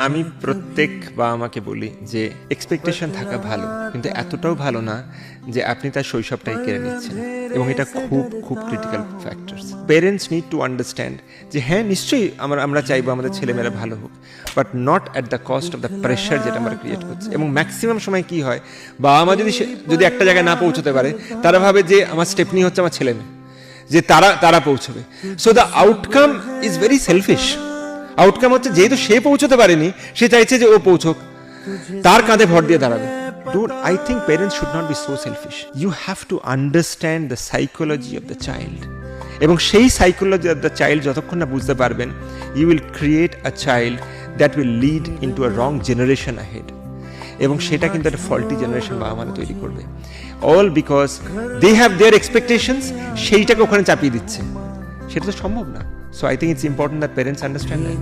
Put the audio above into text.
আমি প্রত্যেক বাবা মাকে বলি যে এক্সপেকটেশন থাকা ভালো, কিন্তু এতটাও ভালো না যে আপনি তার শৈশবটাই কেড়ে নিচ্ছেন, এবং এটা খুব খুব critical factors. Parents need to understand যে হ্যাঁ নিশ্চয়ই আমরা চাইবো আমাদের ছেলেমেয়েরা ভালো হোক, but not at the cost of the pressure যেটা আমরা ক্রিয়েট করছি। এবং ম্যাক্সিমাম সময় কি হয়, বাবা মা যদি একটা জায়গায় না পৌঁছতে পারে, তারা ভাবে যে আমার স্টেপনি হচ্ছে আমার ছেলে মেয়ে, যে তারা পৌঁছবে। So the outcome is very shellfish. Outcome হচ্ছে যেহেতু সে পৌঁছতে পারেনি, সে চাইছে যে ও পৌঁছক, তার কাঁধে ভর দিয়ে দাঁড়াবে। Dude, I think parents should not be so selfish. You have to understand the psychology of the child. এবং সেই সাইকোলজি অফ দ্য চাইল্ড যতক্ষণ না বুঝতে পারবেন, you will create a child that will lead into a wrong generation ahead. এবং সেটা কিন্তু একটা ফল্টি জেনারেশন বাবা মারা তৈরি করবে, all because they have their expectations, সেইটাকে ওখানে চাপিয়ে দিচ্ছে। সেটা তো সম্ভব না। So I think it's important that parents understand that.